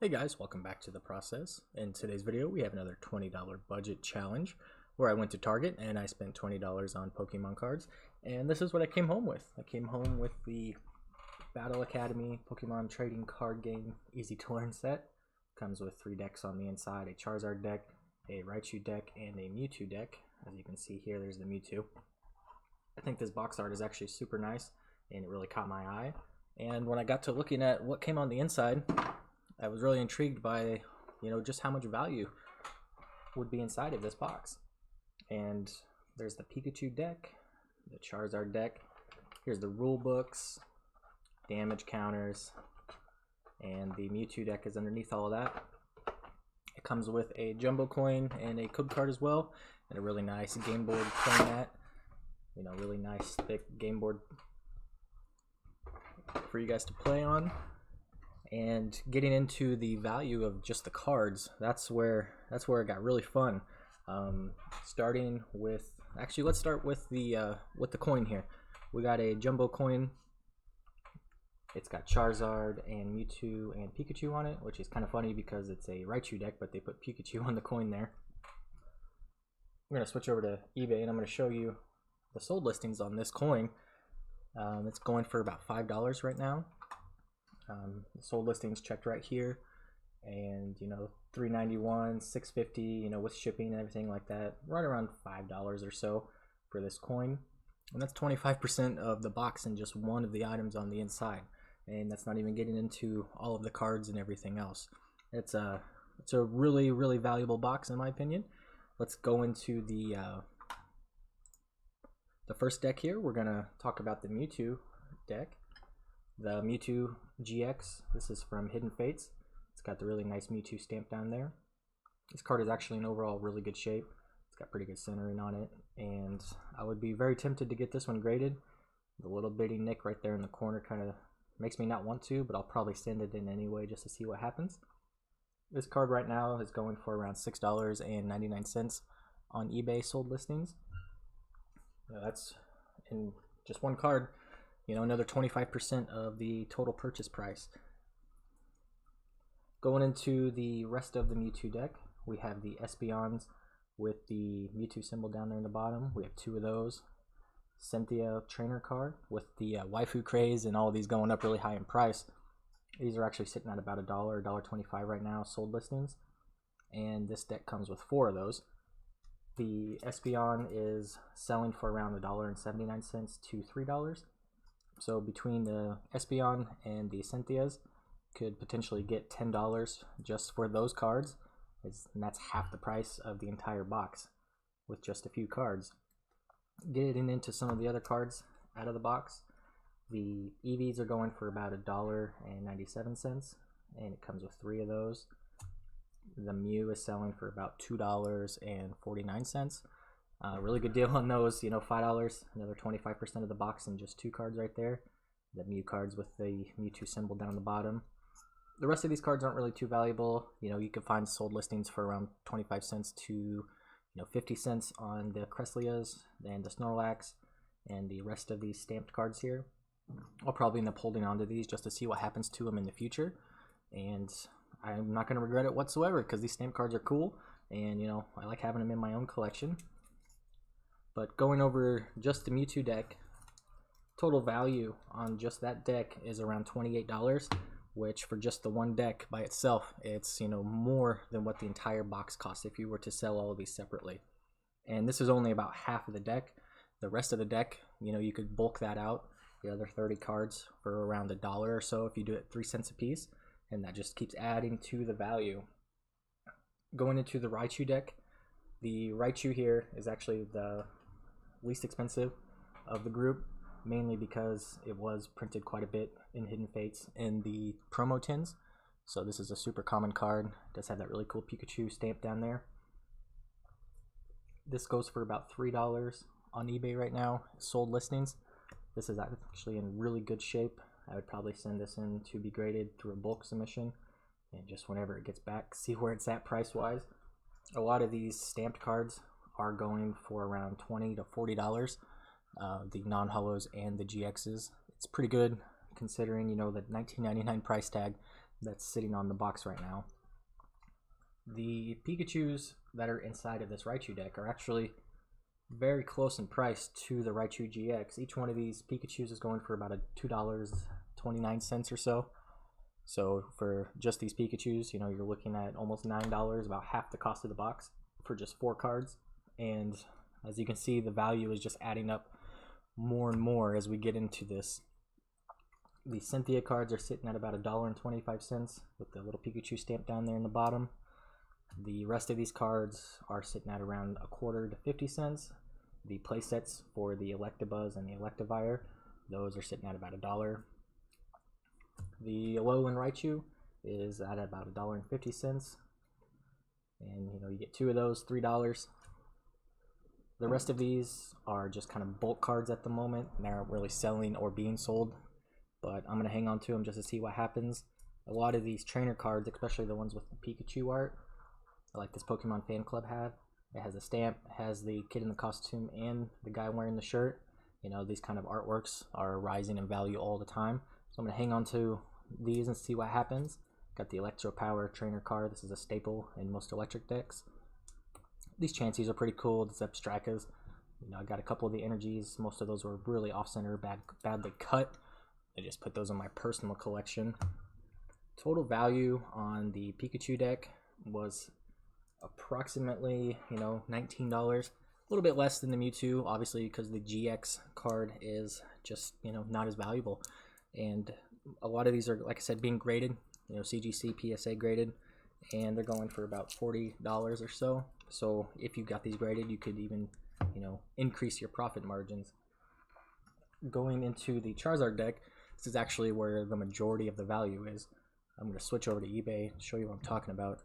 Hey guys, welcome back to the process. In today's video, we have another $20 budget challenge where I went to Target and I spent $20 on Pokemon cards. And this is what I came home with. I came home with the Battle Academy Pokemon Trading Card Game Easy to Learn set. Comes with 3 decks on the inside, a Charizard deck, a Raichu deck, and a Mewtwo deck. As you can see here, there's the Mewtwo. I think this box art is actually super nice and it really caught my eye. And when I got to looking at what came on the inside, I was really intrigued by, just how much value would be inside of this box. And there's the Pikachu deck, the Charizard deck. Here's the rule books, damage counters, and the Mewtwo deck is underneath all of that. It comes with a jumbo coin and a code card as well, and a really nice game board playmat. Really nice thick game board for you guys to play on. And getting into the value of just the cards, that's where it got really fun. Starting with, actually, let's start with the coin here. We got a jumbo coin. It's got Charizard and Mewtwo and Pikachu on it, which is kind of funny because it's a Raichu deck, but they put Pikachu on the coin there. I'm gonna switch over to eBay and I'm gonna show you the sold listings on this coin. It's going for about $5 right now. The sold listings checked right here, and $3.91, $6.50, with shipping and everything like that, right around $5 or so for this coin. And that's 25% of the box and just one of the items on the inside, and that's not even getting into all of the cards and everything else. It's a really valuable box in my opinion. Let's go into the first deck here. We're gonna talk about the Mewtwo deck. The Mewtwo GX, this is from Hidden Fates. It's got the really nice Mewtwo stamp down there. This card is actually in overall really good shape. It's got pretty good centering on it, and I would be very tempted to get this one graded. The little bitty nick right there in the corner kind of makes me not want to, but I'll probably send it in anyway just to see what happens. This card right now is going for around $6.99 on eBay sold listings. That's in just one card. Another 25% of the total purchase price. Going into the rest of the Mewtwo deck, we have the Espeons with the Mewtwo symbol down there in the bottom. We have 2 of those. Cynthia trainer card with the waifu craze and all of these going up really high in price. These are actually sitting at about $1, $1.25 right now, sold listings. And this deck comes with 4 of those. The Espeon is selling for around $1.79 to $3. So between the Espeon and the Cynthias, could potentially get $10 just for those cards, and that's half the price of the entire box with just a few cards. Getting into some of the other cards out of the box, the EVs are going for about $1.97, and it comes with 3 of those. The Mew is selling for about $2.49. Really good deal on those, $5, another 25% of the box and just 2 cards right there. The Mew cards with the Mewtwo symbol down the bottom. The rest of these cards aren't really too valuable. You can find sold listings for around 25 cents to 50 cents on the Cresslias and the Snorlax and the rest of these stamped cards here. I'll probably end up holding on to these just to see what happens to them in the future, and I'm not going to regret it whatsoever because these stamped cards are cool, and I like having them in my own collection. But going over just the Mewtwo deck, total value on just that deck is around $28, which for just the one deck by itself, it's more than what the entire box costs if you were to sell all of these separately. And this is only about half of the deck. The rest of the deck, you could bulk that out, the other 30 cards, for around $1 or so if you do it 3 cents a piece, and that just keeps adding to the value. Going into the Raichu deck, the Raichu here is actually the least expensive of the group, mainly because it was printed quite a bit in Hidden Fates in the promo tins. So this is a super common card. It does have that really cool Pikachu stamp down there. This goes for about $3 on eBay right now, sold listings. This is actually in really good shape. I would probably send this in to be graded through a bulk submission, and just whenever it gets back, see where it's at price wise. A lot of these stamped cards are going for around $20 to $40. The non-holos and the GXs. It's pretty good considering, the $19.99 price tag that's sitting on the box right now. The Pikachus that are inside of this Raichu deck are actually very close in price to the Raichu GX. Each one of these Pikachus is going for about $2.29 or so. So for just these Pikachus, you know, you're looking at almost $9, about half the cost of the box for just 4 cards. And as you can see, the value is just adding up more and more as we get into this. The Cynthia cards are sitting at about $1.25 with the little Pikachu stamp down there in the bottom. The rest of these cards are sitting at around a quarter to 50 cents. The playsets for the Electabuzz and the Electivire, those are sitting at about $1. The Alolan Raichu is at about $1.50, and you know, you get 2 of those, $3. The rest of these are just kind of bulk cards at the moment. They aren't really selling or being sold, but I'm gonna hang on to them just to see what happens. A lot of these trainer cards, especially the ones with the Pikachu art, like this Pokemon fan club have, it has a stamp, has the kid in the costume and the guy wearing the shirt. You know, these kind of artworks are rising in value all the time, so I'm going to hang on to these and see what happens. Got the Electro Power trainer card. This is a staple in most electric decks. These Chanseys are pretty cool. The Zebstrakas, you know, I got a couple of the energies. Most of those were really off-center, badly cut. I just put those in my personal collection. Total value on the Pikachu deck was approximately, you know, $19. A little bit less than the Mewtwo, obviously, because the GX card is just, you know, not as valuable. And a lot of these are, like I said, being graded, you know, CGC, PSA graded, and they're going for about $40 or so. So if you got these graded, you could even, you know, increase your profit margins. Going into the Charizard deck, this is actually where the majority of the value is. I'm going to switch over to eBay and show you what I'm talking about.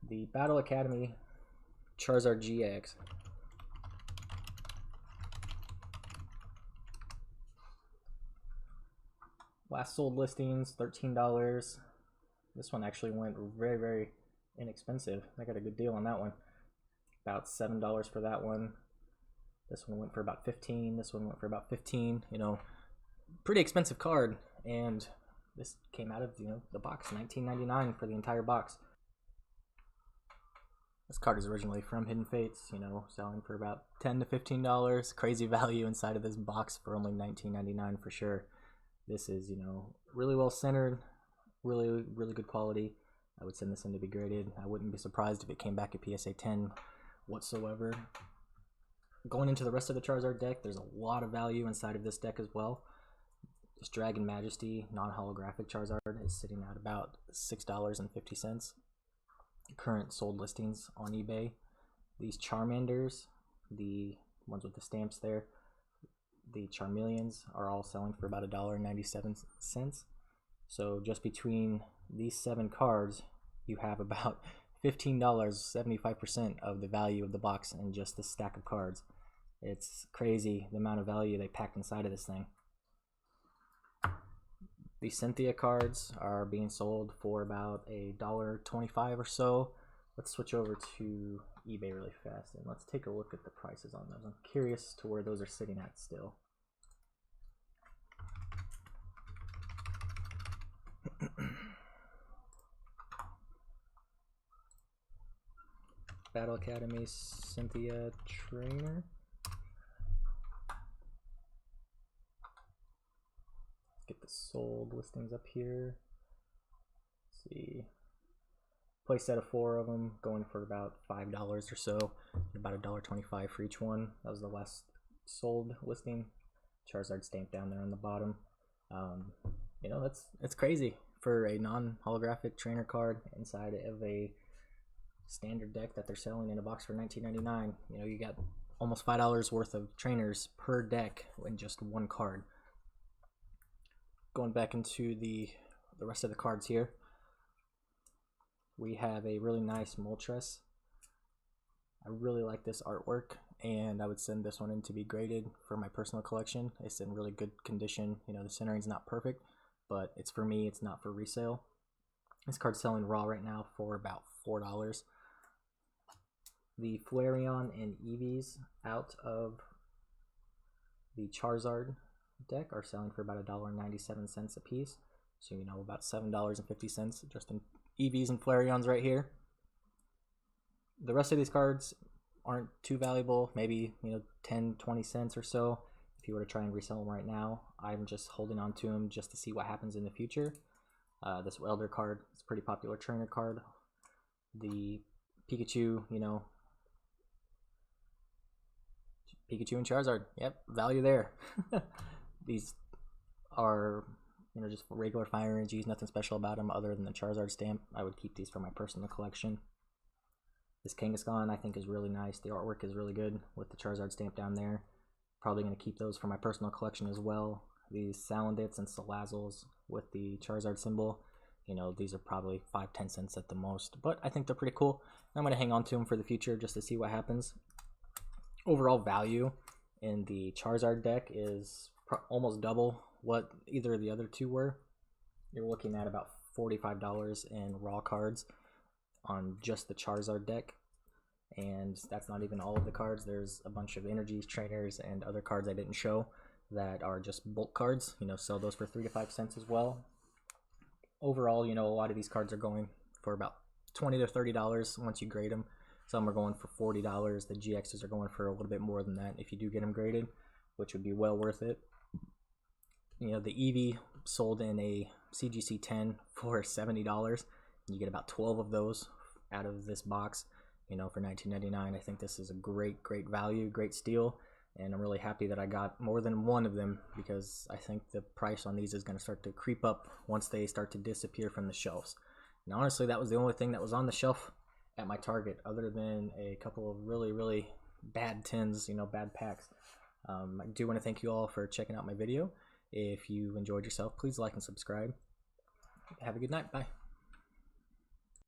The Battle Academy Charizard GX. Last sold listings, $13. This one actually went very, very inexpensive. I got a good deal on that one. About $7 for that one. This one went for about $15. This one went for about $15. You know, pretty expensive card. And this came out of, you know, the box, $19.99 for the entire box. This card is originally from Hidden Fates, you know, selling for about $10 to $15. Crazy value inside of this box for only $19.99 for sure. This is, you know, really well centered, really good quality. I would send this in to be graded. I wouldn't be surprised if it came back at PSA 10 whatsoever. Going into the rest of the Charizard deck, there's a lot of value inside of this deck as well. This Dragon Majesty non-holographic Charizard is sitting at about $6.50. Current sold listings on eBay. These Charmanders, the ones with the stamps there, the Charmeleons are all selling for about $1.97. So just between these 7 cards, you have about $15, 75% of the value of the box in just this stack of cards. It's crazy the amount of value they packed inside of this thing. The Cynthia cards are being sold for about $1.25 or so. Let's switch over to eBay really fast and let's take a look at the prices on those. I'm curious to where those are sitting at still. Battle Academy Cynthia Trainer. Get the sold listings up here. Let's see. Playset of 4 of them, going for about $5 or so. About $1.25 for each one. That was the last sold listing. Charizard stamp down there on the bottom. You know, that's crazy for a non-holographic trainer card inside of a standard deck that they're selling in a box for $19.99. You know, you got almost $5 worth of trainers per deck in just one card. Going back into the rest of the cards here, we have a really nice Moltres. I really like this artwork, and I would send this one in to be graded for my personal collection. It's in really good condition. You know, the centering's not perfect, but it's for me, it's not for resale. This card's selling raw right now for about $4. The Flareon and Eevees out of the Charizard deck are selling for about $1.97 a piece. So, you know, about $7.50 just in EVs and Flareons right here. The rest of these cards aren't too valuable, maybe, you know, 10-20 cents or so if you were to try and resell them right now. I'm just holding on to them just to see what happens in the future. This Welder card is a pretty popular trainer card. The Pikachu, you know, Pikachu and Charizard, yep, value there. These are, you know, just regular fire energies, nothing special about them other than the Charizard stamp. I would keep these for my personal collection. This Kangaskhan I think is really nice. The artwork is really good with the Charizard stamp down there. Probably going to keep those for my personal collection as well. These Salandits and Salazzles with the Charizard symbol, you know, these are probably 5-10 cents at the most, but I think they're pretty cool. I'm going to hang on to them for the future just to see what happens. Overall value in the Charizard deck is almost double what either of the other two were. You're looking at about $45 in raw cards on just the Charizard deck, and that's not even all of the cards. There's a bunch of energies, trainers, and other cards I didn't show that are just bulk cards. You know, sell those for 3 to 5 cents as well. Overall, you know, a lot of these cards are going for about $20 to $30 once you grade them. Some are going for $40. The GXs are going for a little bit more than that if you do get them graded, which would be well worth it. You know, the Eevee sold in a CGC 10 for $70. You get about 12 of those out of this box, you know, for $19.99. I think this is a great value, great steal, and I'm really happy that I got more than one of them because I think the price on these is going to start to creep up once they start to disappear from the shelves. And honestly, that was the only thing that was on the shelf at my Target other than a couple of really bad tins, you know, bad packs. I do want to thank you all for checking out my video. If you enjoyed yourself, please like and subscribe. Have a good night. Bye.